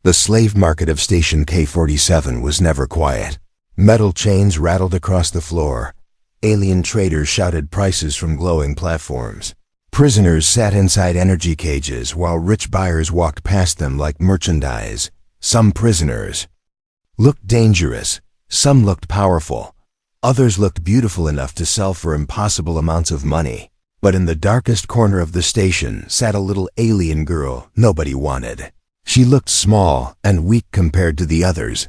The slave market of Station K-47 was never quiet. Metal chains rattled across the floor. Alien traders shouted prices from glowing platforms. Prisoners sat inside energy cages while rich buyers walked past them like merchandise. Some prisoners looked dangerous, some looked powerful, others looked beautiful enough to sell for impossible amounts of money. But in the darkest corner of the station sat a little alien girl nobody wanted. She looked small and weak compared to the others.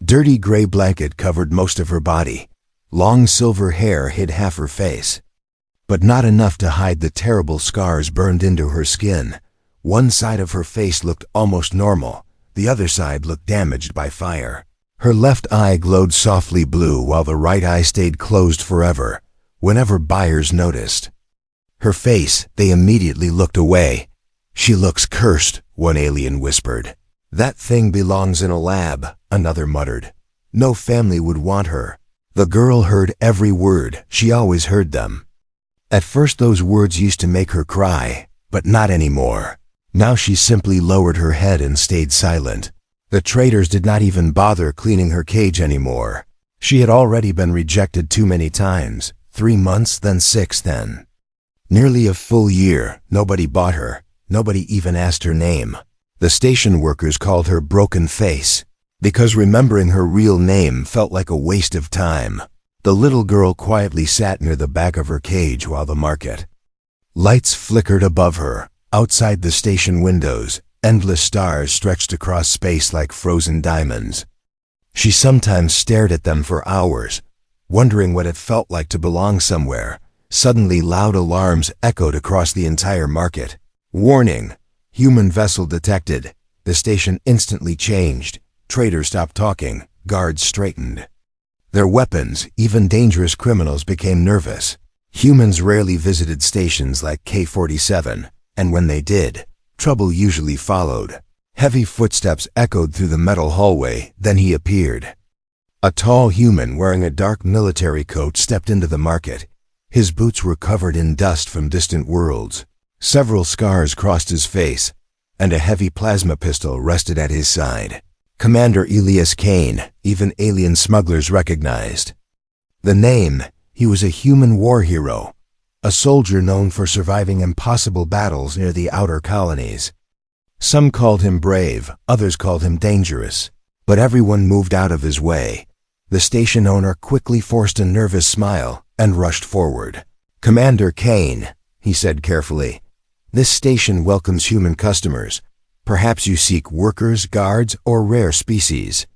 Dirty gray blanket covered most of her body. Long silver hair hid half her face, but not enough to hide the terrible scars burned into her skin. One side of her face looked almost normal, the other side looked damaged by fire. Her left eye glowed softly blue while the right eye stayed closed forever. Whenever buyers noticed her face, they immediately looked away. "She looks cursed," one alien whispered. "That thing belongs in a lab," another muttered. "No family would want her." The girl heard every word. She always heard them. At first those words used to make her cry, but not anymore. Now she simply lowered her head and stayed silent. The traders did not even bother cleaning her cage anymore. She had already been rejected too many times. 3 months, then 6, then nearly a full year. Nobody bought her. Nobody even asked her name. The station workers called her Broken Face, because remembering her real name felt like a waste of time. The little girl quietly sat near the back of her cage while the market lights flickered above her. Outside the station windows, endless stars stretched across space like frozen diamonds. She sometimes stared at them for hours, wondering what it felt like to belong somewhere. Suddenly loud alarms echoed across the entire market. "Warning! Human vessel detected." The station instantly changed. Traders stopped talking. Guards straightened their weapons. Even dangerous criminals became nervous. Humans rarely visited stations like K-47, and when they did, trouble usually followed. Heavy footsteps echoed through the metal hallway. Then he appeared. A tall human wearing a dark military coat stepped into the market. His boots were covered in dust from distant worlds. Several scars crossed his face, and a heavy plasma pistol rested at his side. Commander Elias Kane, even alien smugglers recognized the name. He was a human war hero, a soldier known for surviving impossible battles near the outer colonies. Some called him brave, others called him dangerous, but everyone moved out of his way. The station owner quickly forced a nervous smile and rushed forward. "Commander Kane," he said carefully, "this station welcomes human customers. Perhaps you seek workers, guards, or rare species."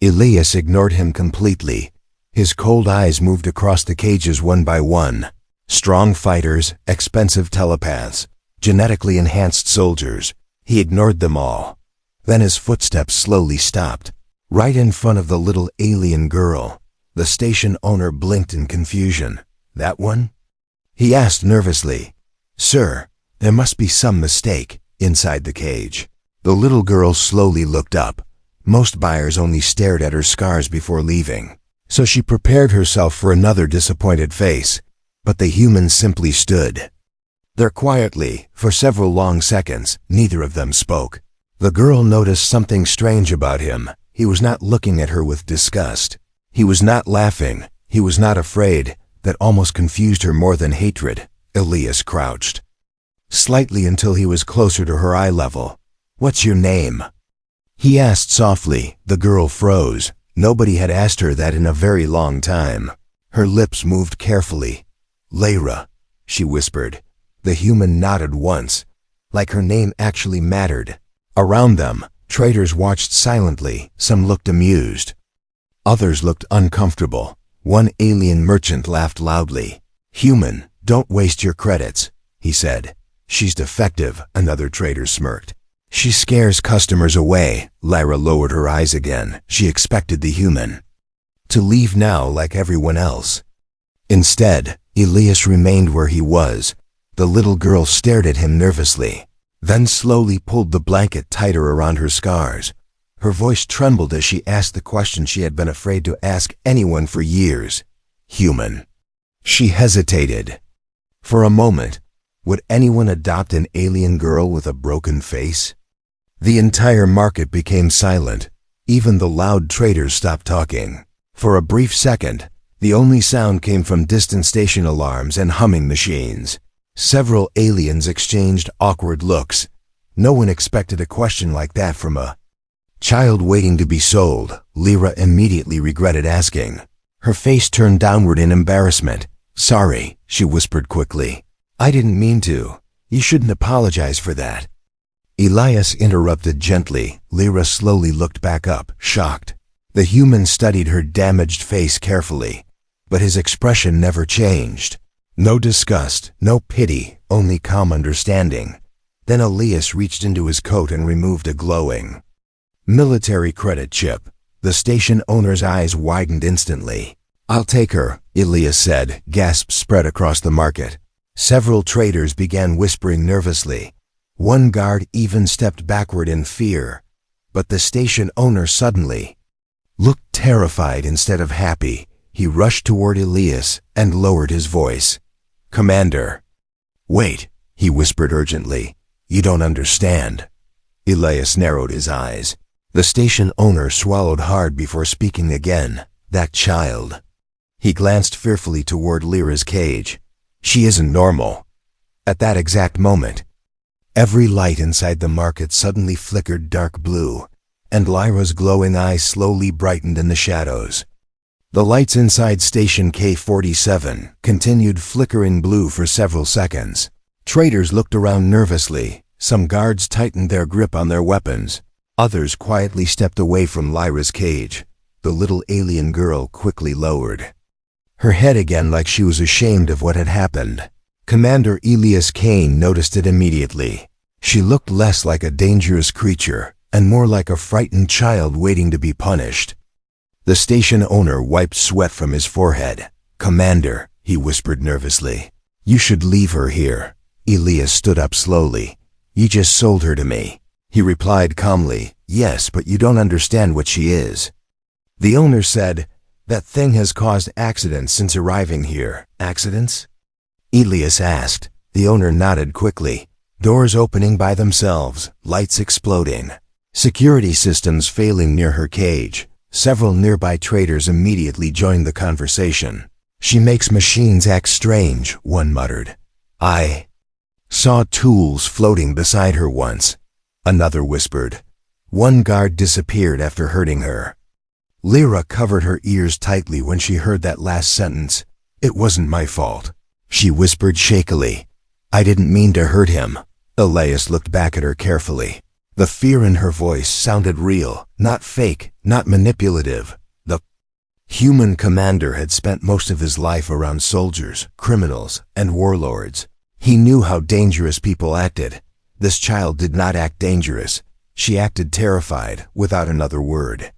Elias ignored him completely. His cold eyes moved across the cages one by one. Strong fighters, expensive telepaths, genetically enhanced soldiers. He ignored them all. Then his footsteps slowly stopped, right in front of the little alien girl. The station owner blinked in confusion. "That one?" he asked nervously. "Sir, there must be some mistake." Inside the cage, the little girl slowly looked up. Most buyers only stared at her scars before leaving, so she prepared herself for another disappointed face. But the humans simply stood there quietly. For several long seconds, neither of them spoke. The girl noticed something strange about him. He was not looking at her with disgust. He was not laughing. He was not afraid. That almost confused her more than hatred. Elias crouched slightly until he was closer to her eye level. "What's your name?" he asked softly. The girl froze. Nobody had asked her that in a very long time. Her lips moved carefully. "Lyra," she whispered. The human nodded once, like her name actually mattered. Around them, traders watched silently. Some looked amused. Others looked uncomfortable. One alien merchant laughed loudly. "Human, don't waste your credits," he said. "She's defective," another trader smirked. "She scares customers away." Lyra lowered her eyes again. She expected the human to leave now like everyone else. Instead, Elias remained where he was. The little girl stared at him nervously, then slowly pulled the blanket tighter around her scars. Her voice trembled as she asked the question she had been afraid to ask anyone for years. "Human." She hesitated. For a moment, would anyone adopt an alien girl with a broken face? The entire market became silent. Even the loud traders stopped talking. For a brief second, the only sound came from distant station alarms and humming machines. Several aliens exchanged awkward looks. No one expected a question like that from a child waiting to be sold. Lyra immediately regretted asking. Her face turned downward in embarrassment. "Sorry," she whispered quickly. "I didn't mean to. You shouldn't apologize for that." Elias interrupted gently. Lyra slowly looked back up, shocked. The human studied her damaged face carefully, but his expression never changed. No disgust, no pity, only calm understanding. Then Elias reached into his coat and removed a glowing military credit chip. The station owner's eyes widened instantly. "I'll take her," Elias said. Gasps spread across the market. Several traders began whispering nervously. One guard even stepped backward in fear. But the station owner suddenly looked terrified instead of happy. He rushed toward Elias and lowered his voice. "Commander." "Wait," he whispered urgently. "You don't understand." Elias narrowed his eyes. The station owner swallowed hard before speaking again. "That child." He glanced fearfully toward Lyra's cage. "She isn't normal." At that exact moment, every light inside the market suddenly flickered dark blue, and Lyra's glowing eyes slowly brightened in the shadows. The lights inside station K47 continued flickering blue for several seconds. Traders looked around nervously. Some guards tightened their grip on their weapons. Others quietly stepped away from Lyra's cage. The little alien girl quickly lowered her head again like she was ashamed of what had happened. Commander Elias Kane noticed it immediately. She looked less like a dangerous creature and more like a frightened child waiting to be punished. The station owner wiped sweat from his forehead. "Commander," he whispered nervously, "you should leave her here." Elias stood up slowly. "You just sold her to me." He replied calmly, "Yes, but you don't understand what she is." The owner said, "That thing has caused accidents since arriving here." "Accidents?" Elias asked. The owner nodded quickly. "Doors opening by themselves, lights exploding, security systems failing near her cage." Several nearby traders immediately joined the conversation. "She makes machines act strange," one muttered. "I saw tools floating beside her once," another whispered. One guard disappeared after hurting her. Lyra covered her ears tightly when she heard that last sentence. "It wasn't my fault," she whispered shakily. "I didn't mean to hurt him." Elias looked back at her carefully. The fear in her voice sounded real, not fake, not manipulative. The human commander had spent most of his life around soldiers, criminals, and warlords. He knew how dangerous people acted. This child did not act dangerous. She acted terrified, without another word.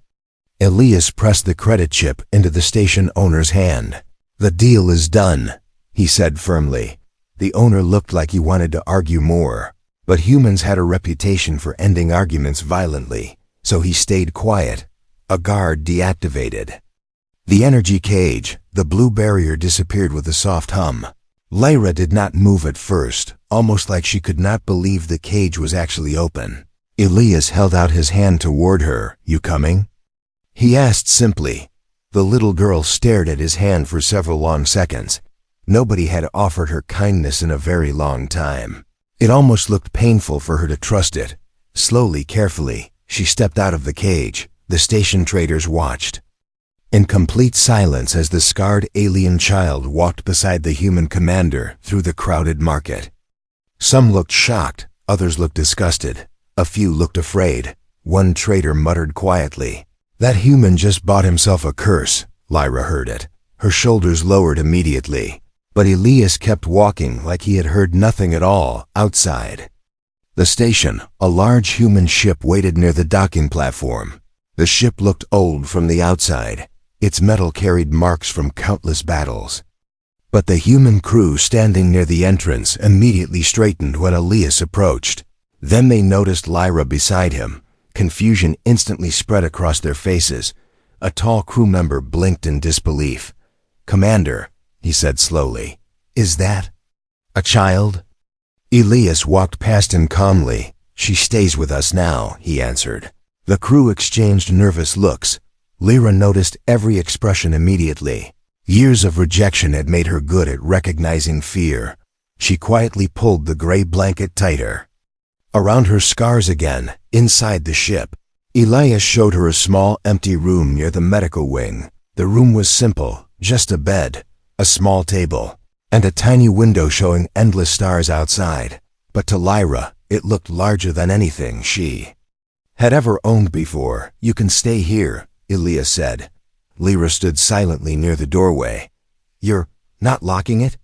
Elias pressed the credit chip into the station owner's hand. "The deal is done," he said firmly. The owner looked like he wanted to argue more, but humans had a reputation for ending arguments violently, so he stayed quiet. A guard deactivated the energy cage. The blue barrier disappeared with a soft hum. Lyra did not move at first, almost like she could not believe the cage was actually open. Elias held out his hand toward her. "You coming?" he asked simply. The little girl stared at his hand for several long seconds. Nobody had offered her kindness in a very long time. It almost looked painful for her to trust it. Slowly, carefully, she stepped out of the cage. The station traders watched in complete silence as the scarred alien child walked beside the human commander through the crowded market. Some looked shocked, others looked disgusted. A few looked afraid. One trader muttered quietly, "That human just bought himself a curse." Lyra heard it. Her shoulders lowered immediately. But Elias kept walking like he had heard nothing at all. Outside the station, a large human ship waited near the docking platform. The ship looked old from the outside. Its metal carried marks from countless battles. But the human crew standing near the entrance immediately straightened when Elias approached. Then they noticed Lyra beside him. Confusion instantly spread across their faces. A tall crew member blinked in disbelief. "Commander," he said slowly, "is that a child?" Elias walked past him calmly. She stays with us now, he answered. The crew exchanged nervous looks. Lyra noticed every expression immediately. Years of rejection had made her good at recognizing fear. She quietly pulled the gray blanket tighter. Around her scars again, inside the ship, Elias showed her a small empty room near the medical wing. The room was simple, just a bed, a small table, and a tiny window showing endless stars outside. But to Lyra, it looked larger than anything she had ever owned before. You can stay here, Elias said. Lyra stood silently near the doorway. You're not locking it?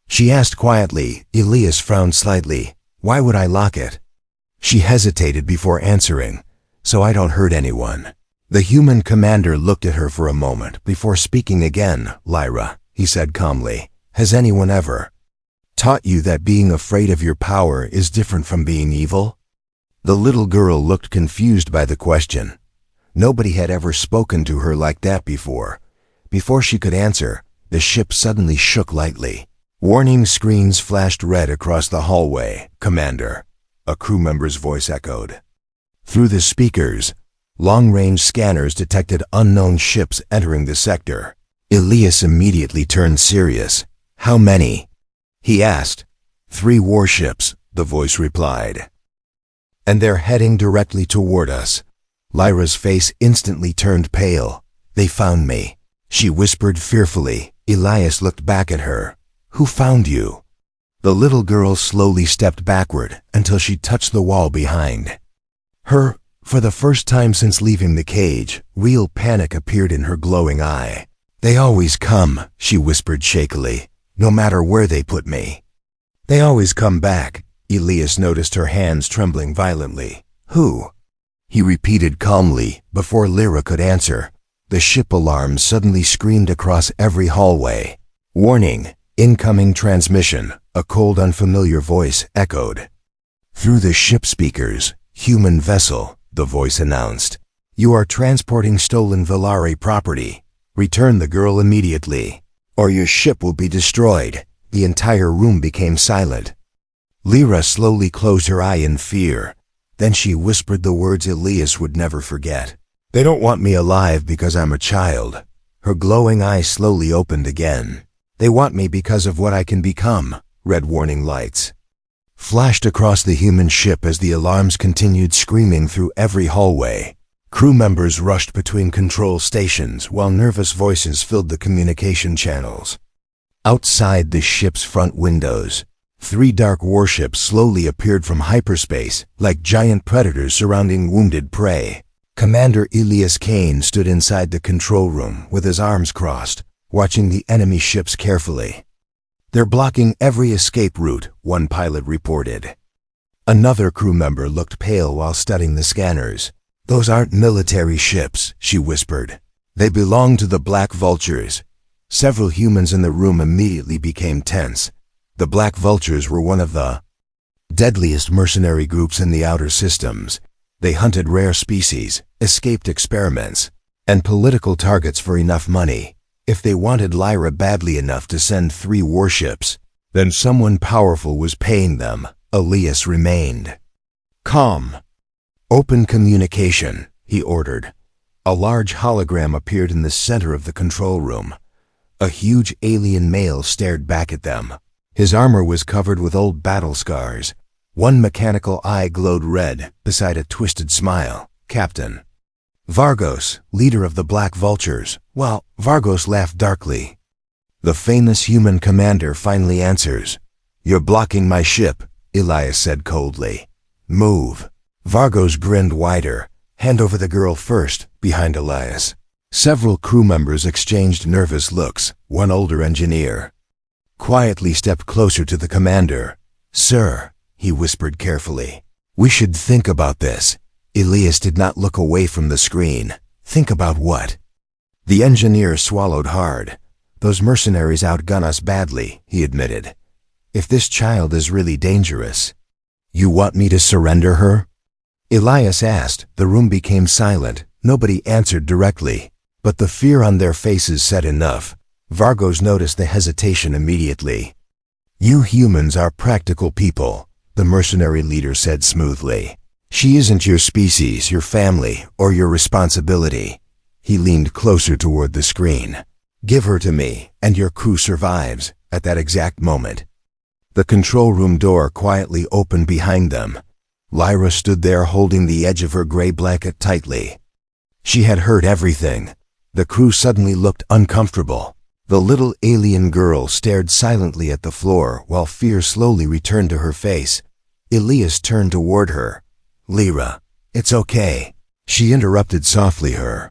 She asked quietly. Elias frowned slightly. Why would I lock it? She hesitated before answering. So I don't hurt anyone. The human commander looked at her for a moment before speaking again. Lyra, he said calmly, has anyone ever taught you that being afraid of your power is different from being evil? The little girl looked confused by the question. Nobody had ever spoken to her like that before. Before she could answer, the ship suddenly shook lightly. Warning screens flashed red across the hallway. Commander, a crew member's voice echoed. Through the speakers, long-range scanners detected unknown ships entering the sector. Elias immediately turned serious. How many? He asked. 3 warships, the voice replied. And they're heading directly toward us. Lyra's face instantly turned pale. They found me, she whispered fearfully. Elias looked back at her. Who found you? The little girl slowly stepped backward until she touched the wall behind her. For the first time since leaving the cage, real panic appeared in her glowing eye. They always come, she whispered shakily, no matter where they put me. They always come back. Elias noticed her hands trembling violently. Who? He repeated calmly. Before Lyra could answer, the ship alarm suddenly screamed across every hallway. Warning, incoming transmission, a cold, unfamiliar voice echoed. Through the ship speakers, human vessel, the voice announced. You are transporting stolen Valari property. Return the girl immediately, or your ship will be destroyed. The entire room became silent. Lyra slowly closed her eye in fear. Then she whispered the words Elias would never forget. They don't want me alive because I'm a child. Her glowing eyes slowly opened again. They want me because of what I can become. Red warning lights flashed across the human ship as the alarms continued screaming through every hallway. Crew members rushed between control stations while nervous voices filled the communication channels. Outside the ship's front windows, 3 dark warships slowly appeared from hyperspace, like giant predators surrounding wounded prey. Commander Elias Kane stood inside the control room with his arms crossed, watching the enemy ships carefully. They're blocking every escape route, one pilot reported. Another crew member looked pale while studying the scanners. Those aren't military ships, she whispered. They belong to the Black Vultures. Several humans in the room immediately became tense. The Black Vultures were one of the deadliest mercenary groups in the outer systems. They hunted rare species, escaped experiments, and political targets for enough money. If they wanted Lyra badly enough to send 3 warships, then someone powerful was paying them. Elias remained calm. Open communication, he ordered. A large hologram appeared in the center of the control room. A huge alien male stared back at them. His armor was covered with old battle scars. One mechanical eye glowed red beside a twisted smile. Captain Vargos, leader of the Black Vultures. Well, Vargos laughed darkly. The famous human commander finally answers. You're blocking my ship, Elias said coldly. Move. Vargos grinned wider. Hand over the girl first, behind Elias. Several crew members exchanged nervous looks. One older engineer quietly stepped closer to the commander. Sir, he whispered carefully, we should think about this. Elias did not look away from the screen. Think about what? The engineer swallowed hard. Those mercenaries outgun us badly, he admitted. If this child is really dangerous, you want me to surrender her? Elias asked. The room became silent. Nobody answered directly, but the fear on their faces said enough. Vargos noticed the hesitation immediately. You humans are practical people. the mercenary leader said smoothly. She isn't your species, your family, or your responsibility. He leaned closer toward the screen. Give her to me, and your crew survives. At that exact moment, the control room door quietly opened behind them. Lyra stood there holding the edge of her gray blanket tightly. She had heard everything. The crew suddenly looked uncomfortable. The little alien girl stared silently at the floor while fear slowly returned to her face. Elias turned toward her. Lyra, it's okay. She interrupted softly. Her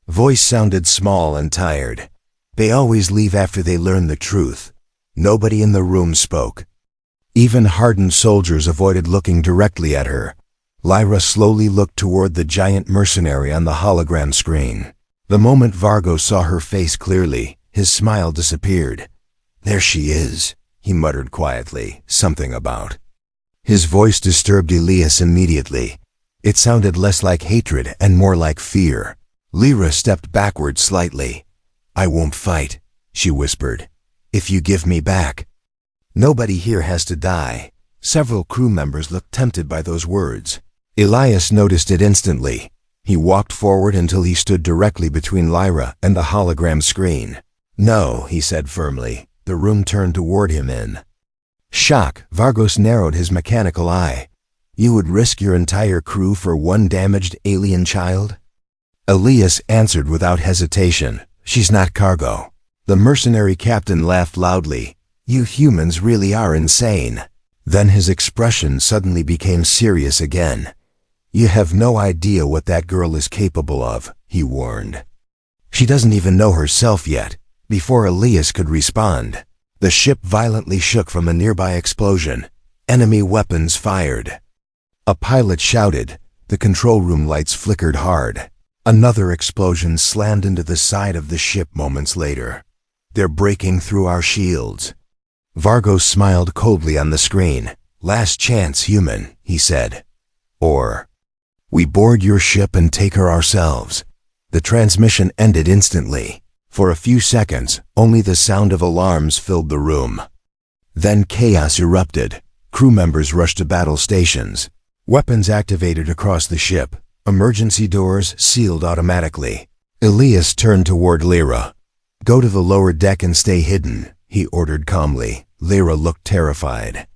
voice sounded small and tired. They always leave after they learn the truth. Nobody in the room spoke. Even hardened soldiers avoided looking directly at her. Lyra slowly looked toward the giant mercenary on the hologram screen. The moment Vargo saw her face clearly, his smile disappeared. There she is, he muttered quietly, something about. His voice disturbed Elias immediately. It sounded less like hatred and more like fear. Lyra stepped backward slightly. I won't fight, she whispered. If you give me back. Nobody here has to die. Several crew members looked tempted by those words. Elias noticed it instantly. He walked forward until he stood directly between Lyra and the hologram screen. No, he said firmly. The room turned toward him in shock. Vargos narrowed his mechanical eye. You would risk your entire crew for one damaged alien child? Elias answered without hesitation. She's not cargo. The mercenary captain laughed loudly. You humans really are insane. Then his expression suddenly became serious again. You have no idea what that girl is capable of, he warned. She doesn't even know herself yet. Before Elias could respond, the ship violently shook from a nearby explosion. Enemy weapons fired. A pilot shouted. The control room lights flickered hard. Another explosion slammed into the side of the ship moments later. They're breaking through our shields. Vargos smiled coldly on the screen. Last chance, human, he said. Or we board your ship and take her ourselves. The transmission ended instantly. For a few seconds, only the sound of alarms filled the room. Then chaos erupted. Crew members rushed to battle stations. Weapons activated across the ship. Emergency doors sealed automatically. Elias turned toward Lyra. Go to the lower deck and stay hidden, he ordered calmly. Lyra looked terrified.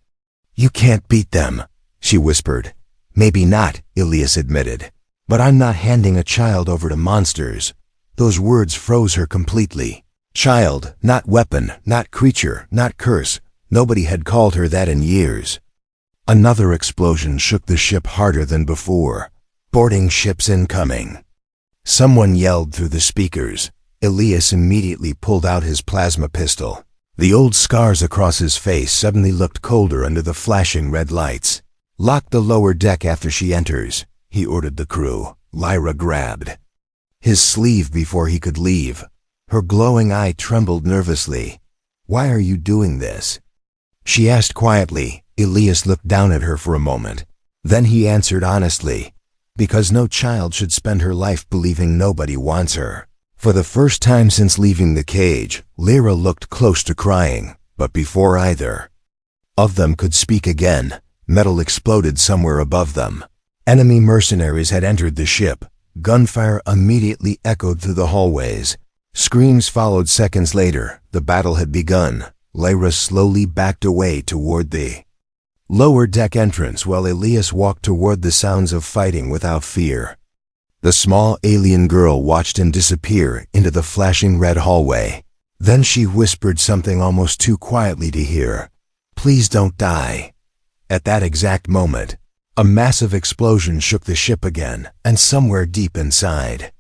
You can't beat them, she whispered. Maybe not, Elias admitted. But I'm not handing a child over to monsters. Those words froze her completely. Child, not weapon, not creature, not curse. Nobody had called her that in years. Another explosion shook the ship harder than before. Boarding ships incoming. Someone yelled through the speakers. Elias immediately pulled out his plasma pistol. The old scars across his face suddenly looked colder under the flashing red lights. Lock the lower deck after she enters, he ordered the crew. Lyra grabbed his sleeve before he could leave. Her glowing eye trembled nervously. Why are you doing this? She asked quietly. Elias looked down at her for a moment. Then he answered honestly. Because no child should spend her life believing nobody wants her. For the first time since leaving the cage, Lyra looked close to crying, but before either of them could speak again, metal exploded somewhere above them. Enemy mercenaries had entered the ship. Gunfire immediately echoed through the hallways. Screams followed seconds later. The battle had begun. Lyra slowly backed away toward the lower deck entrance while Elias walked toward the sounds of fighting without fear. The small alien girl watched him disappear into the flashing red hallway. Then she whispered something almost too quietly to hear. Please don't die. At that exact moment, a massive explosion shook the ship again, and somewhere deep inside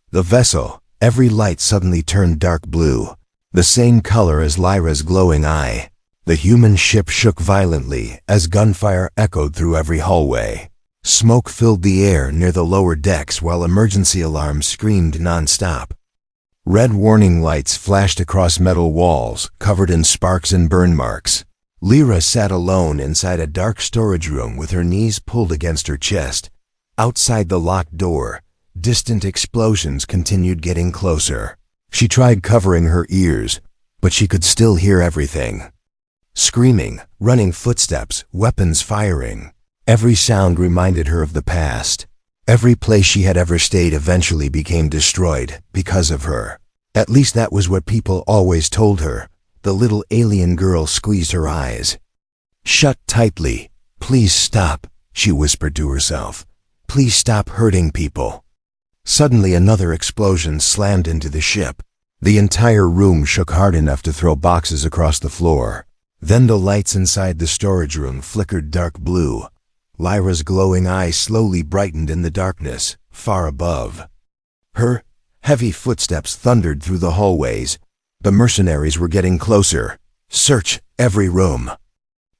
the vessel, every light suddenly turned dark blue, the same color as Lyra's glowing eye. The human ship shook violently as gunfire echoed through every hallway. Smoke filled the air near the lower decks while emergency alarms screamed non-stop. Red warning lights flashed across metal walls, covered in sparks and burn marks. Lyra sat alone inside a dark storage room with her knees pulled against her chest. Outside the locked door, distant explosions continued getting closer. She tried covering her ears, but she could still hear everything. Screaming, running footsteps, weapons firing. Every sound reminded her of the past. Every place she had ever stayed eventually became destroyed because of her. At least that was what people always told her. The little alien girl squeezed her eyes. "Shut tightly. Please stop," she whispered to herself. "Please stop hurting people." Suddenly another explosion slammed into the ship. The entire room shook hard enough to throw boxes across the floor. Then the lights inside the storage room flickered dark blue. Lyra's glowing eyes slowly brightened in the darkness, far above. Her heavy footsteps thundered through the hallways. The mercenaries were getting closer. "Search every room."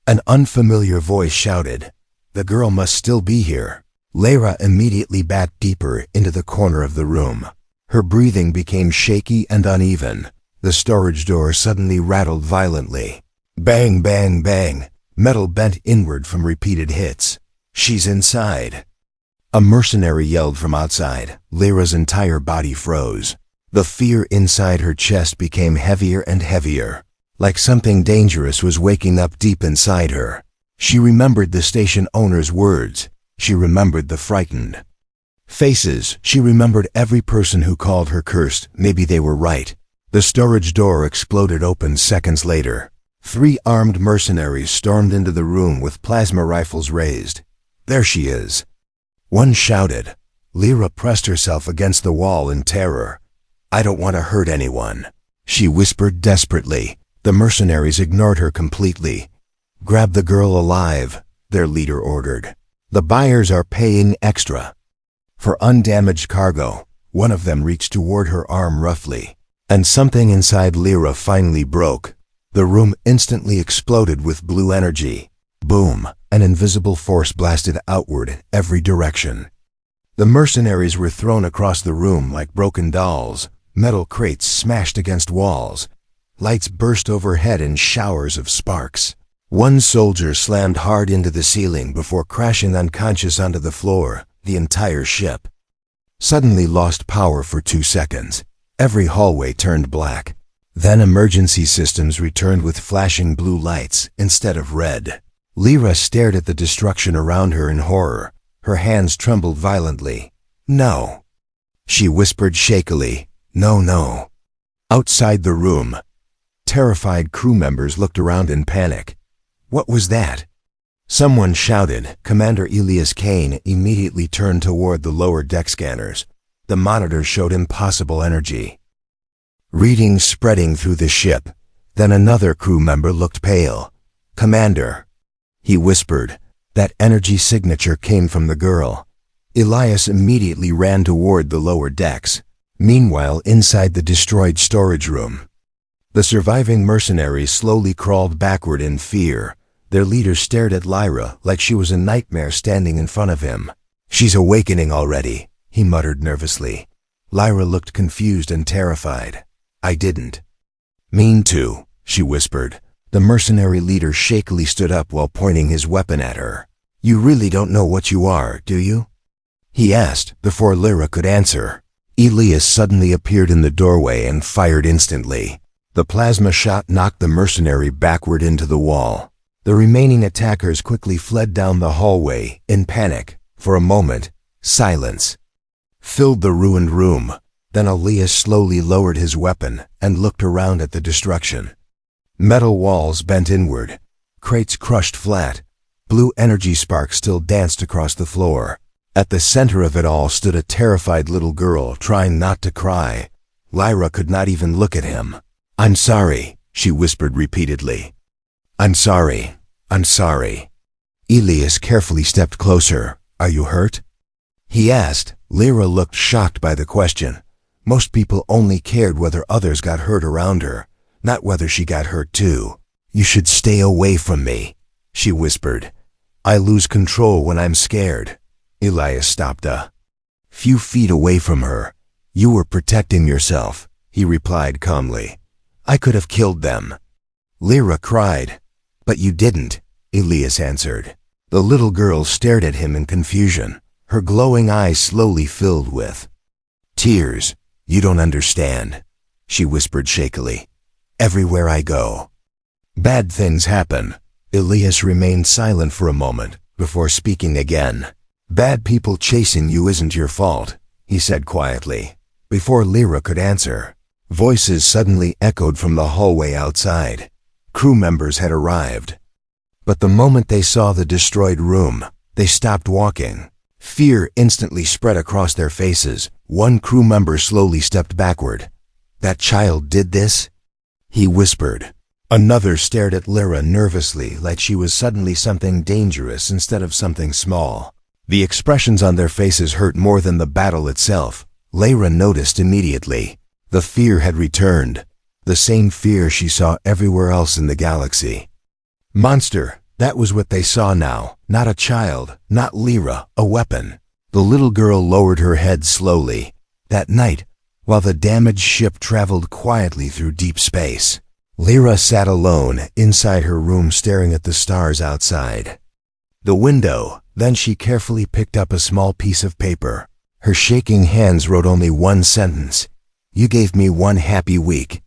An unfamiliar voice shouted, "The girl must still be here." Lyra immediately backed deeper into the corner of the room. Her breathing became shaky and uneven. The storage door suddenly rattled violently. Bang, bang, bang. Metal bent inward from repeated hits. "She's inside." A mercenary yelled from outside. Lyra's entire body froze. The fear inside her chest became heavier and heavier, like something dangerous was waking up deep inside her. She remembered the station owner's words. She remembered the frightened faces. She remembered every person who called her cursed. Maybe they were right. The storage door exploded open seconds later. 3 armed mercenaries stormed into the room with plasma rifles raised. "There she is," one shouted. Lyra pressed herself against the wall in terror. "I don't want to hurt anyone," she whispered desperately. The mercenaries ignored her completely. "Grab the girl alive," their leader ordered. "The buyers are paying extra for undamaged cargo." One of them reached toward her arm roughly, and something inside Lyra finally broke. The room instantly exploded with blue energy. Boom! An invisible force blasted outward in every direction. The mercenaries were thrown across the room like broken dolls. Metal crates smashed against walls. Lights burst overhead in showers of sparks. One soldier slammed hard into the ceiling before crashing unconscious onto the floor. The entire ship suddenly lost power for 2 seconds. Every hallway turned black. Then emergency systems returned with flashing blue lights instead of red. Lyra stared at the destruction around her in horror. Her hands trembled violently. "No," she whispered shakily. "No, no." Outside the room, terrified crew members looked around in panic. What was that? Someone shouted. Commander Elias Kane immediately turned toward the lower deck scanners. The monitors showed impossible energy readings spreading through the ship. Then another crew member looked pale. "Commander," he whispered. That energy signature came from the girl. Elias immediately ran toward the lower decks. Meanwhile, inside the destroyed storage room, the surviving mercenaries slowly crawled backward in fear. Their leader stared at Lyra like she was a nightmare standing in front of him. "She's awakening already," he muttered nervously. Lyra looked confused and terrified. "I didn't mean to," she whispered. The mercenary leader shakily stood up while pointing his weapon at her. "You really don't know what you are, do you?" he asked before Lyra could answer. Elias suddenly appeared in the doorway and fired instantly. The plasma shot knocked the mercenary backward into the wall. The remaining attackers quickly fled down the hallway in panic. For a moment, silence filled the ruined room. Then Elias slowly lowered his weapon and looked around at the destruction. Metal walls bent inward. Crates crushed flat. Blue energy sparks still danced across the floor. At the center of it all stood a terrified little girl trying not to cry. Lyra could not even look at him. "I'm sorry," she whispered repeatedly. "I'm sorry. I'm sorry." Elias carefully stepped closer. "Are you hurt?" he asked. Lyra looked shocked by the question. Most people only cared whether others got hurt around her, not whether she got hurt too. "You should stay away from me," she whispered. "I lose control when I'm scared." Elias stopped a few feet away from her. "You were protecting yourself," he replied calmly. "I could have killed them." Lyra cried. "But you didn't," Elias answered. The little girl stared at him in confusion. Her glowing eyes slowly filled with tears. "You don't understand," she whispered shakily. "Everywhere I go, Bad things happen. Elias remained silent for a moment before speaking again. Bad people chasing you isn't your fault, he said quietly. Before Lyra could answer, voices suddenly echoed from the hallway outside. Crew members had arrived. But the moment they saw the destroyed room, they stopped walking. Fear instantly spread across their faces. One crew member slowly stepped backward. "That child did this?" he whispered. Another stared at Lyra nervously, like she was suddenly something dangerous instead of something small. The expressions on their faces hurt more than the battle itself. Lyra noticed immediately. The fear had returned. The same fear she saw everywhere else in the galaxy. Monster, that was what they saw now. Not a child, not Lyra, a weapon. The little girl lowered her head slowly. That night, while the damaged ship traveled quietly through deep space, Lyra sat alone inside her room staring at the stars outside the window. Then she carefully picked up a small piece of paper. Her shaking hands wrote only one sentence. "You gave me one happy week.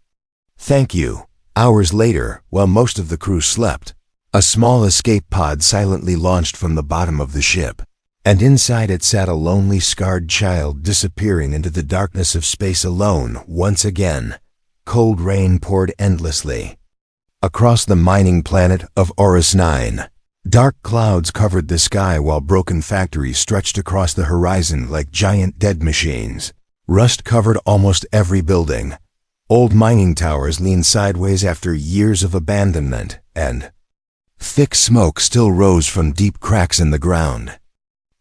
Thank you." Hours later, while most of the crew slept, a small escape pod silently launched from the bottom of the ship, and inside it sat a lonely, scarred child disappearing into the darkness of space alone once again. Cold rain poured endlessly. Across the mining planet of Orus 9, dark clouds covered the sky while broken factories stretched across the horizon like giant dead machines. Rust covered almost every building. Old mining towers leaned sideways after years of abandonment, and thick smoke still rose from deep cracks in the ground.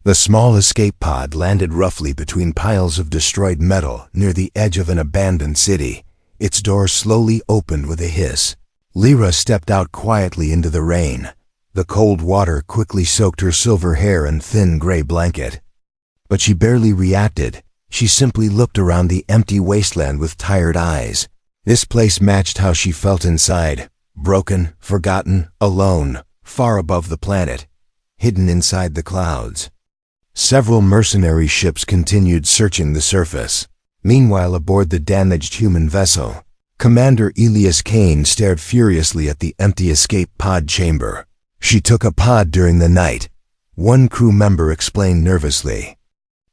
The small escape pod landed roughly between piles of destroyed metal near the edge of an abandoned city. Its door slowly opened with a hiss. Lyra stepped out quietly into the rain. The cold water quickly soaked her silver hair and thin gray blanket. But she barely reacted. She simply looked around the empty wasteland with tired eyes. This place matched how she felt inside. Broken, forgotten, alone, far above the planet, hidden inside the clouds. Several mercenary ships continued searching the surface. Meanwhile, aboard the damaged human vessel, Commander Elias Kane stared furiously at the empty escape pod chamber. "She took a pod during the night," one crew member explained nervously.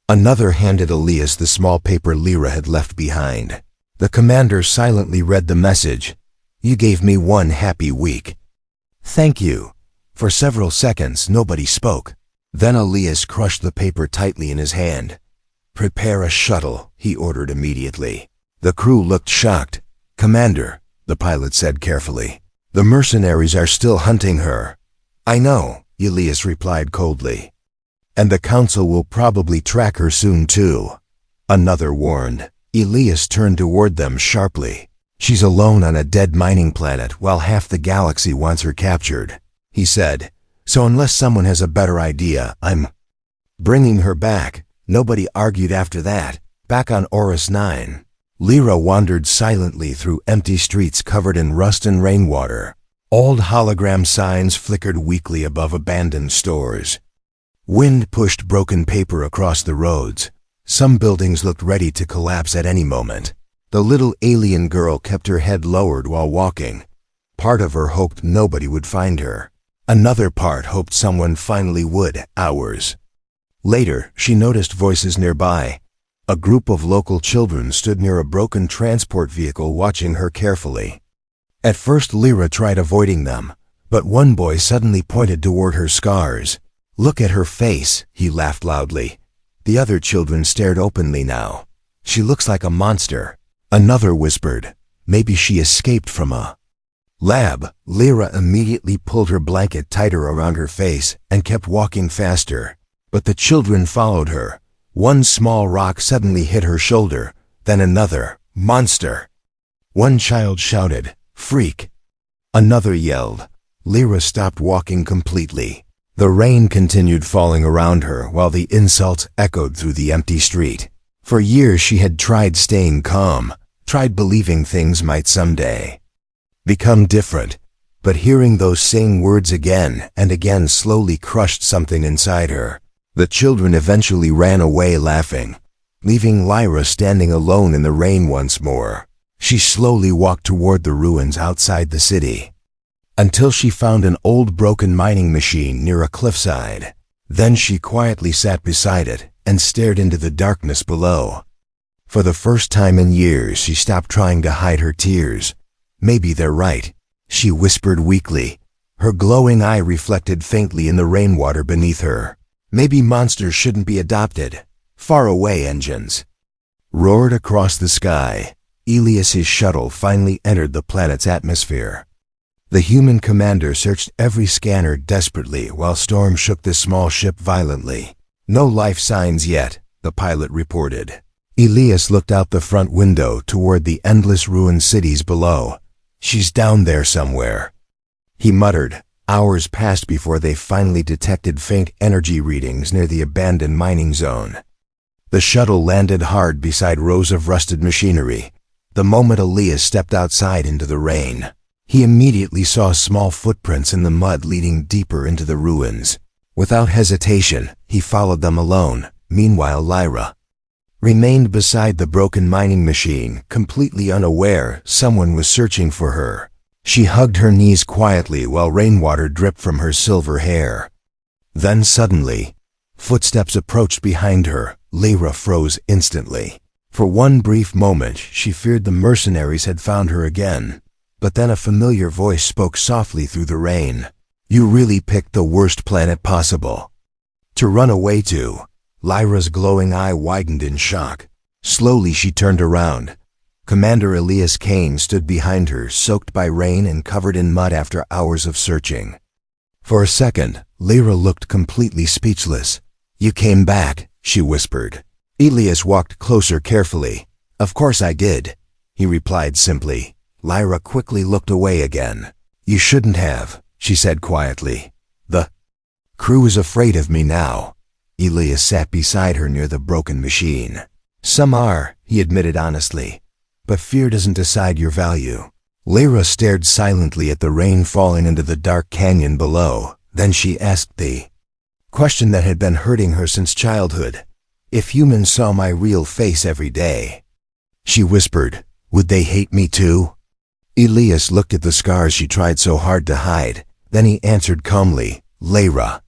Another handed Elias the small paper Lyra had left behind. The commander silently read the message. "You gave me one happy week." "Thank you." For several seconds, nobody spoke. Then Elias crushed the paper tightly in his hand. "Prepare a shuttle," he ordered immediately. The crew looked shocked. "Commander," the pilot said carefully, "the mercenaries are still hunting her." "I know," Elias replied coldly. "And the council will probably track her soon too," another warned. Elias turned toward them sharply. "She's alone on a dead mining planet while half the galaxy wants her captured," he said. "So unless someone has a better idea, I'm bringing her back." Nobody argued after that. Back on Orus 9, Lyra wandered silently through empty streets covered in rust and rainwater. Old hologram signs flickered weakly above abandoned stores. Wind pushed broken paper across the roads. Some buildings looked ready to collapse at any moment. The little alien girl kept her head lowered while walking. Part of her hoped nobody would find her. Another part hoped someone finally would. Hours later, she noticed voices nearby. A group of local children stood near a broken transport vehicle watching her carefully. At first, Lyra tried avoiding them, but one boy suddenly pointed toward her scars. "Look at her face," he laughed loudly. The other children stared openly now. "She looks like a monster." Another whispered, "Maybe she escaped from a lab." Lyra immediately pulled her blanket tighter around her face and kept walking faster. But the children followed her. One small rock suddenly hit her shoulder, then another. "Monster!" One child shouted, "Freak!" Another yelled. Lyra stopped walking completely. The rain continued falling around her while the insults echoed through the empty street. For years she had tried staying calm, tried believing things might someday become different. But hearing those same words again and again slowly crushed something inside her. The children eventually ran away laughing, leaving Lyra standing alone in the rain once more. She slowly walked toward the ruins outside the city. until she found an old broken mining machine near a cliffside. Then she quietly sat beside it and stared into the darkness below. For the first time in years, she stopped trying to hide her tears. "Maybe they're right," she whispered weakly. Her glowing eye reflected faintly in the rainwater beneath her. "Maybe monsters shouldn't be adopted." Far away engines roared across the sky. Elias's shuttle finally entered the planet's atmosphere. The human commander searched every scanner desperately while Storm shook the small ship violently. "No life signs yet," the pilot reported. Elias looked out the front window toward the endless ruined cities below. "She's down there somewhere," he muttered. Hours passed before they finally detected faint energy readings near the abandoned mining zone. The shuttle landed hard beside rows of rusted machinery. The moment Elias stepped outside into the rain, he immediately saw small footprints in the mud leading deeper into the ruins. Without hesitation, he followed them alone. Meanwhile, Lyra remained beside the broken mining machine, completely unaware someone was searching for her. She hugged her knees quietly while rainwater dripped from her silver hair. Then suddenly, footsteps approached behind her. Lyra froze instantly. For one brief moment, she feared the mercenaries had found her again. But then a familiar voice spoke softly through the rain. "You really picked the worst planet possible to run away to." Lyra's glowing eye widened in shock. Slowly she turned around. Commander Elias Kane stood behind her, soaked by rain and covered in mud after hours of searching. For a second, Lyra looked completely speechless. "You came back," she whispered. Elias walked closer carefully. "Of course I did," he replied simply. Lyra quickly looked away again. "You shouldn't have," she said quietly. "The crew is afraid of me now." Elias sat beside her near the broken machine. "Some are," he admitted honestly. "But fear doesn't decide your value." Lyra stared silently at the rain falling into the dark canyon below. Then she asked the question that had been hurting her since childhood. "If humans saw my real face every day," she whispered, "would they hate me too?" Elias looked at the scars she tried so hard to hide. Then he answered calmly, "Lyra,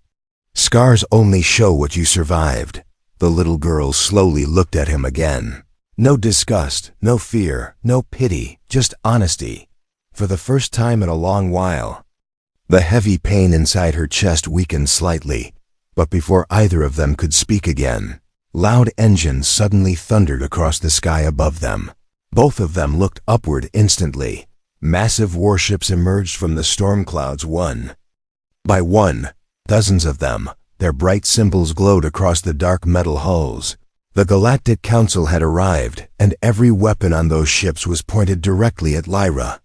scars only show what you survived." The little girl slowly looked at him again. No disgust, no fear, no pity, just honesty. For the first time in a long while, the heavy pain inside her chest weakened slightly. But before either of them could speak again, loud engines suddenly thundered across the sky above them. Both of them looked upward instantly. Massive warships emerged from the storm clouds one by one, dozens of them. Their bright symbols glowed across the dark metal hulls. The Galactic Council had arrived, and every weapon on those ships was pointed directly at Lyra.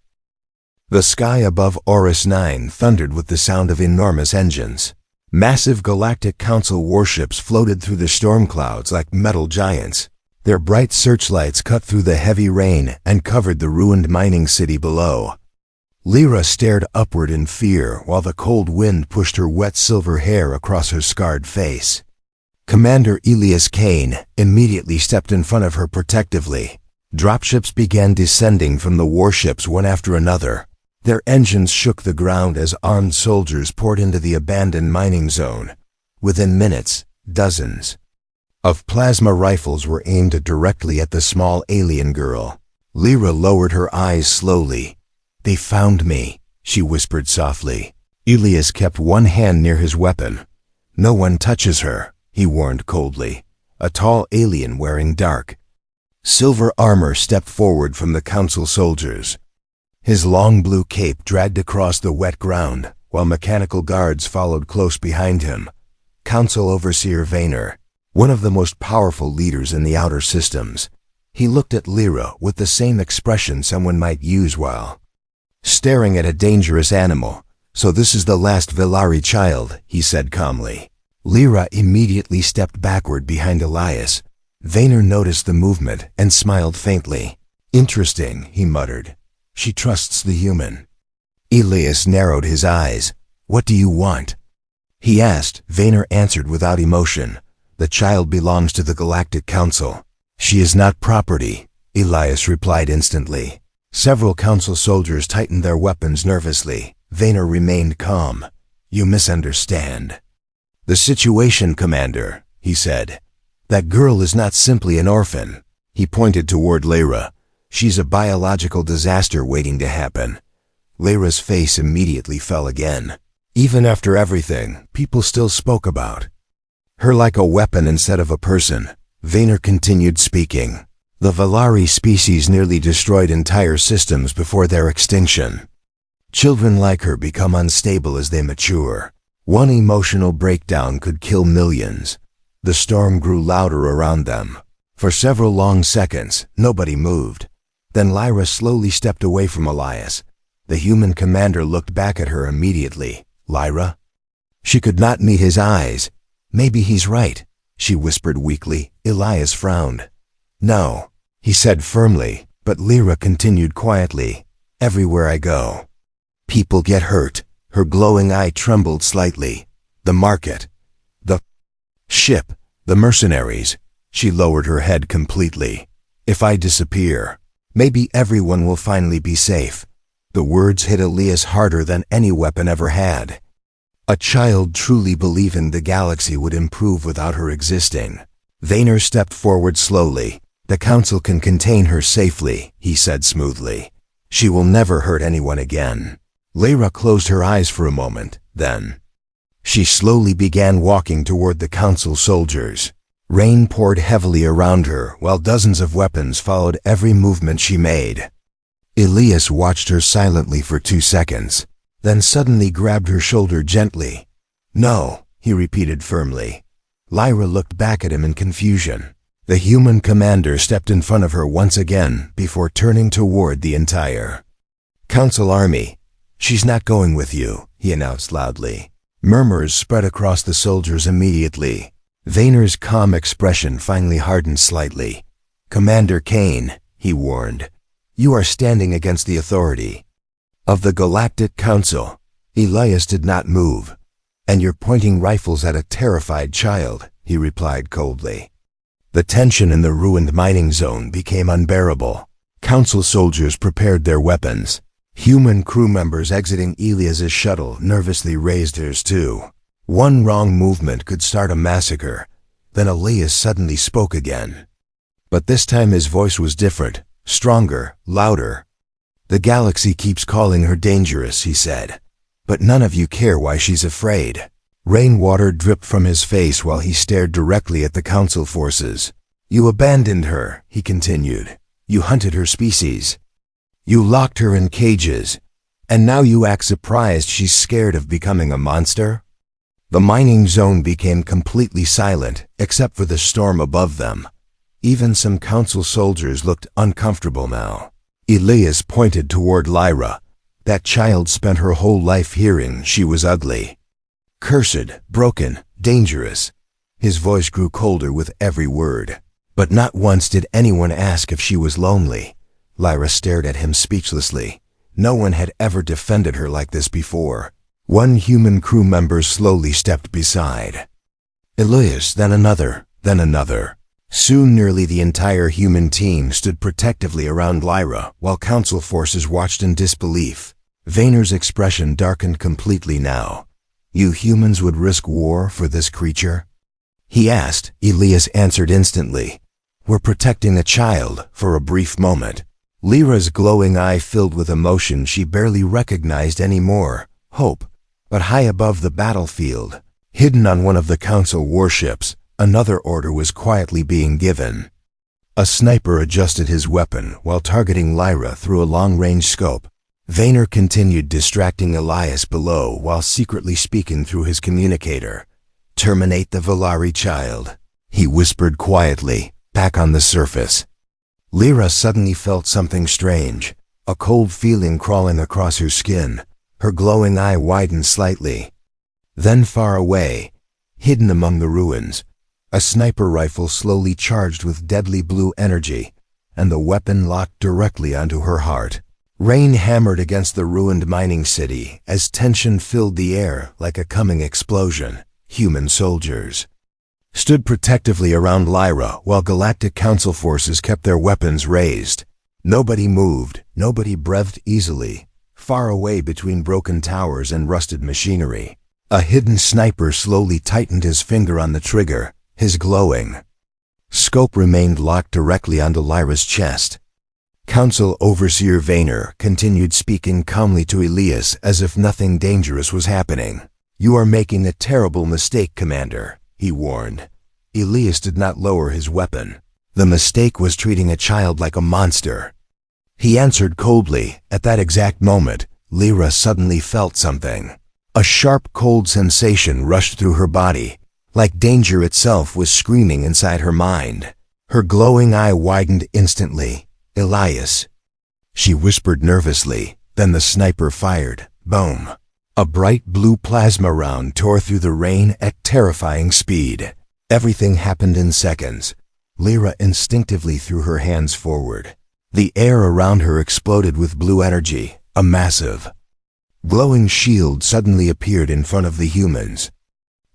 The sky above Horus 9 thundered with the sound of enormous engines. Massive Galactic Council warships floated through the storm clouds like metal giants. Their bright searchlights cut through the heavy rain and covered the ruined mining city below. Lyra stared upward in fear while the cold wind pushed her wet silver hair across her scarred face. Commander Elias Kane immediately stepped in front of her protectively. Dropships began descending from the warships one after another. Their engines shook the ground as armed soldiers poured into the abandoned mining zone. Within minutes, dozens of plasma rifles were aimed directly at the small alien girl. Lyra lowered her eyes slowly. "They found me," she whispered softly. Elias kept one hand near his weapon. "No one touches her," he warned coldly. A tall alien wearing dark silver armor stepped forward from the council soldiers. His long blue cape dragged across the wet ground, while mechanical guards followed close behind him. Council Overseer Vaynor, one of the most powerful leaders in the outer systems. He looked at Lyra with the same expression someone might use while staring at a dangerous animal. "So this is the last Villari child," he said calmly. Lyra immediately stepped backward behind Elias. Vaynor noticed the movement and smiled faintly. "Interesting," he muttered. "She trusts the human." Elias narrowed his eyes. "What do you want?" he asked. Vaynor answered without emotion. "The child belongs to the Galactic Council." "She is not property," Elias replied instantly. Several council soldiers tightened their weapons nervously. Vaynor remained calm. "You misunderstand." "The situation, Commander," he said. "That girl is not simply an orphan." He pointed toward Lyra. "She's a biological disaster waiting to happen." Lyra's face immediately fell again. Even after everything, people still spoke about her like a weapon instead of a person. Vaynor continued speaking. "The Valari species nearly destroyed entire systems before their extinction. Children like her become unstable as they mature. One emotional breakdown could kill millions." The storm grew louder around them. For several long seconds, nobody moved. Then Lyra slowly stepped away from Elias. The human commander looked back at her immediately. "Lyra?" She could not meet his eyes. "Maybe he's right," she whispered weakly. Elias frowned. "No," he said firmly, but Lyra continued quietly. "Everywhere I go, people get hurt." Her glowing eye trembled slightly. "The market, the ship, the mercenaries." She lowered her head completely. "If I disappear, maybe everyone will finally be safe." The words hit Elias harder than any weapon ever had. A child truly believing the galaxy would improve without her existing. Vaynor stepped forward slowly. "The Council can contain her safely," he said smoothly. "She will never hurt anyone again." Lyra closed her eyes for a moment, then she slowly began walking toward the Council soldiers. Rain poured heavily around her while dozens of weapons followed every movement she made. Elias watched her silently for 2 seconds, then suddenly grabbed her shoulder gently. "No," he repeated firmly. Lyra looked back at him in confusion. The human commander stepped in front of her once again before turning toward the entire Council army. "She's not going with you," he announced loudly. Murmurs spread across the soldiers immediately. Vaynor's calm expression finally hardened slightly. "Commander Kane," he warned, "you are standing against the authority of the Galactic Council." Elias did not move. "And you're pointing rifles at a terrified child," he replied coldly. The tension in the ruined mining zone became unbearable. Council soldiers prepared their weapons. Human crew members exiting Elias's shuttle nervously raised theirs too. One wrong movement could start a massacre. Then Elias suddenly spoke again. But this time his voice was different, stronger, louder. "The galaxy keeps calling her dangerous," he said. "But none of you care why she's afraid." Rainwater dripped from his face while he stared directly at the Council forces. "You abandoned her," he continued. "You hunted her species. You locked her in cages. And now you act surprised she's scared of becoming a monster?" The mining zone became completely silent, except for the storm above them. Even some Council soldiers looked uncomfortable now. Elias pointed toward Lyra. "That child spent her whole life hearing she was ugly. Cursed, broken, dangerous." His voice grew colder with every word. "But not once did anyone ask if she was lonely." Lyra stared at him speechlessly. No one had ever defended her like this before. One human crew member slowly stepped beside Elias, then another, then another. Soon nearly the entire human team stood protectively around Lyra while Council forces watched in disbelief. Vaynor's expression darkened completely now. "You humans would risk war for this creature?" he asked. Elias answered instantly. "We're protecting the child," for a brief moment. Lyra's glowing eye filled with emotion she barely recognized anymore. Hope. But high above the battlefield, hidden on one of the Council warships, another order was quietly being given. A sniper adjusted his weapon while targeting Lyra through a long-range scope. Vaynor continued distracting Elias below while secretly speaking through his communicator. "Terminate the Valari child," he whispered quietly, back on the surface. Lyra suddenly felt something strange, a cold feeling crawling across her skin. Her glowing eye widened slightly. Then far away, hidden among the ruins, a sniper rifle slowly charged with deadly blue energy, and the weapon locked directly onto her heart. Rain hammered against the ruined mining city as tension filled the air like a coming explosion. Human soldiers stood protectively around Lyra while Galactic Council forces kept their weapons raised. Nobody moved, nobody breathed easily. far away between broken towers and rusted machinery. A hidden sniper slowly tightened his finger on the trigger, his glowing scope remained locked directly onto Lyra's chest. Council Overseer Vayner continued speaking calmly to Elias as if nothing dangerous was happening. "You are making a terrible mistake, Commander," he warned. Elias did not lower his weapon. The mistake was treating a child like a monster. He answered coldly. At that exact moment, Lyra suddenly felt something. A sharp, cold sensation rushed through her body, like danger itself was screaming inside her mind. Her glowing eye widened instantly. "Elias," she whispered nervously. Then the sniper fired. Boom. A bright blue plasma round tore through the rain at terrifying speed. Everything happened in seconds. Lyra instinctively threw her hands forward. The air around her exploded with blue energy. A massive, glowing shield suddenly appeared in front of the humans.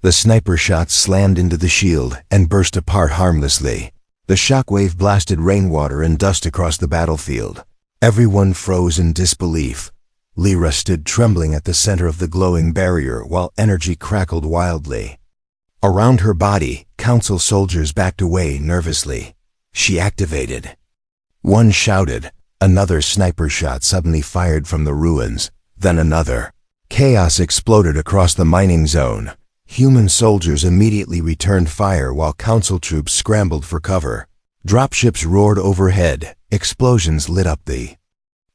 The sniper shot slammed into the shield and burst apart harmlessly. The shockwave blasted rainwater and dust across the battlefield. Everyone froze in disbelief. Lyra stood trembling at the center of the glowing barrier while energy crackled wildly. Around her body, Council soldiers backed away nervously. She activated. One shouted. Another sniper shot suddenly fired from the ruins. Then another. Chaos exploded across the mining zone. Human soldiers immediately returned fire while Council troops scrambled for cover. Dropships roared overhead. Explosions lit up the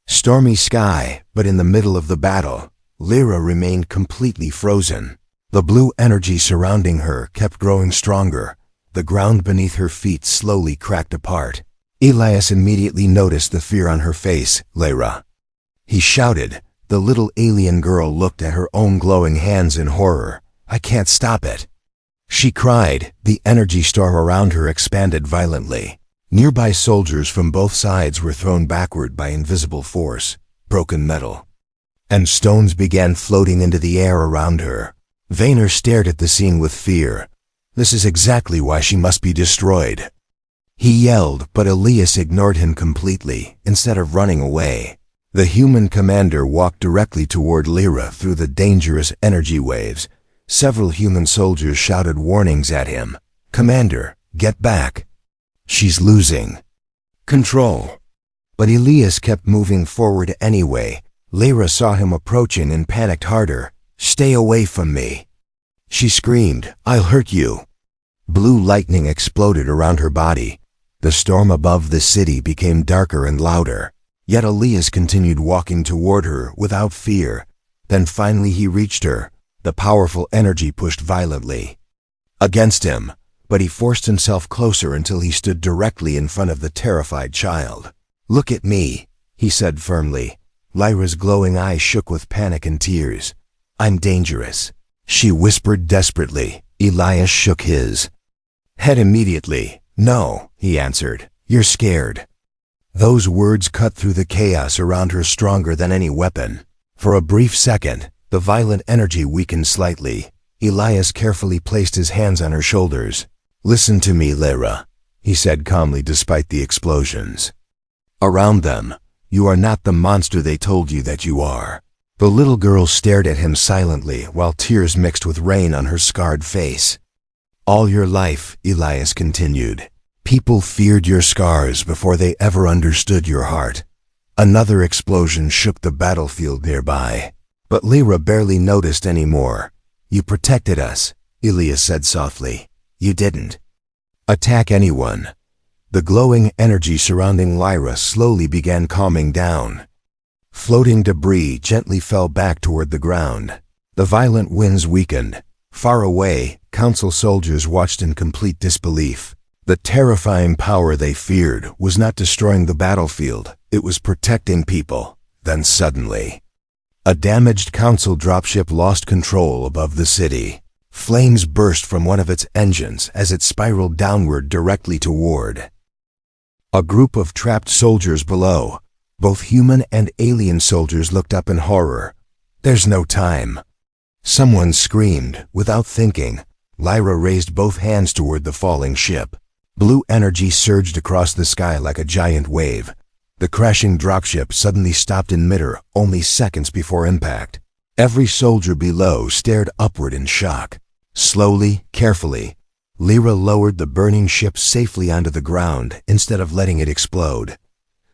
stormy sky, but in the middle of the battle, Lyra remained completely frozen. The blue energy surrounding her kept growing stronger. The ground beneath her feet slowly cracked apart. Elias immediately noticed the fear on her face. "Lyra," he shouted. The little alien girl looked at her own glowing hands in horror. "I can't stop it," she cried. The energy storm around her expanded violently. Nearby soldiers from both sides were thrown backward by invisible force. Broken metal and stones began floating into the air around her. Vayner stared at the scene with fear. This is exactly why she must be destroyed. He yelled, but Elias ignored him completely. Instead of running away, the human commander walked directly toward Lyra through the dangerous energy waves. Several human soldiers shouted warnings at him. "Commander, get back. She's losing control." But Elias kept moving forward anyway. Lyra saw him approaching and panicked harder. "Stay away from me," she screamed. "I'll hurt you." Blue lightning exploded around her body. The storm above the city became darker and louder. Yet Elias continued walking toward her without fear. Then finally he reached her. The powerful energy pushed violently against him, but he forced himself closer until he stood directly in front of the terrified child. "Look at me," he said firmly. Lyra's glowing eyes shook with panic and tears. "I'm dangerous," she whispered desperately. Elias shook his head immediately. "No," he answered. "You're scared." Those words cut through the chaos around her stronger than any weapon. For a brief second, the violent energy weakened slightly. Elias carefully placed his hands on her shoulders. "Listen to me, Lyra," he said calmly despite the explosions around them. "You are not the monster they told you that you are." The little girl stared at him silently while tears mixed with rain on her scarred face. "All your life," Elias continued, "people feared your scars before they ever understood your heart." Another explosion shook the battlefield nearby, but Lyra barely noticed anymore. "You protected us," Elias said softly. "You didn't attack anyone." The glowing energy surrounding Lyra slowly began calming down. Floating debris gently fell back toward the ground. The violent winds weakened. Far away, Council soldiers watched in complete disbelief. The terrifying power they feared was not destroying the battlefield, it was protecting people. Then suddenly, a damaged Council dropship lost control above the city. Flames burst from one of its engines as it spiraled downward directly toward a group of trapped soldiers below. Both human and alien soldiers looked up in horror. "There's no time," someone screamed. Without thinking, Lyra raised both hands toward the falling ship. Blue energy surged across the sky like a giant wave. The crashing dropship suddenly stopped in midair only seconds before impact. Every soldier below stared upward in shock. Slowly, carefully, Lyra lowered the burning ship safely onto the ground instead of letting it explode.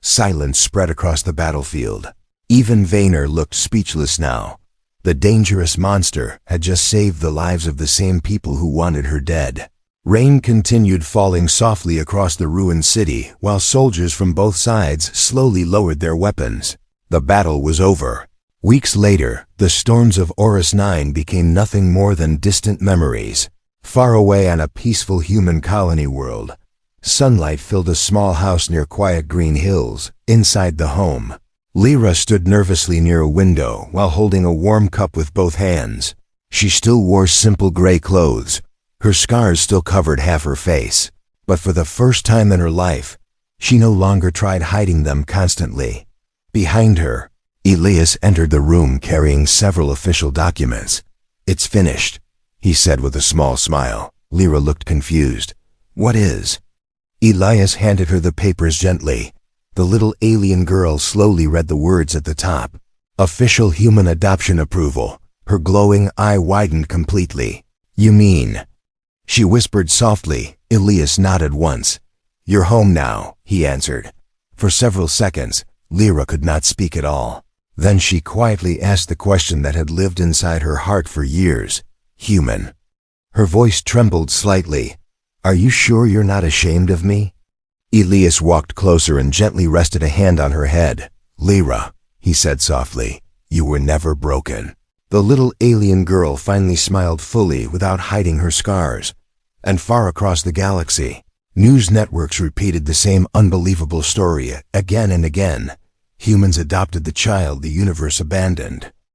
Silence spread across the battlefield. Even Vaynor looked speechless now. The dangerous monster had just saved the lives of the same people who wanted her dead. Rain continued falling softly across the ruined city while soldiers from both sides slowly lowered their weapons. The battle was over. Weeks later, the storms of Horus 9 became nothing more than distant memories. Far away on a peaceful human colony world, sunlight filled a small house near quiet green hills. Inside the home, Lyra stood nervously near a window while holding a warm cup with both hands. She still wore simple gray clothes. Her scars still covered half her face. But for the first time in her life, she no longer tried hiding them constantly. Behind her, Elias entered the room carrying several official documents. "It's finished," he said with a small smile. Lyra looked confused. "What is?" Elias handed her the papers gently. The little alien girl slowly read the words at the top. "Official human adoption approval." Her glowing eye widened completely. "You mean?" She whispered softly. Elias nodded once. "You're home now," he answered. For several seconds, Lyra could not speak at all. Then she quietly asked the question that had lived inside her heart for years. "Human." Her voice trembled slightly. "Are you sure you're not ashamed of me?" Elias walked closer and gently rested a hand on her head. "Lyra," he said softly, "you were never broken." The little alien girl finally smiled fully without hiding her scars. And far across the galaxy, news networks repeated the same unbelievable story again and again. Humans adopted the child the universe abandoned.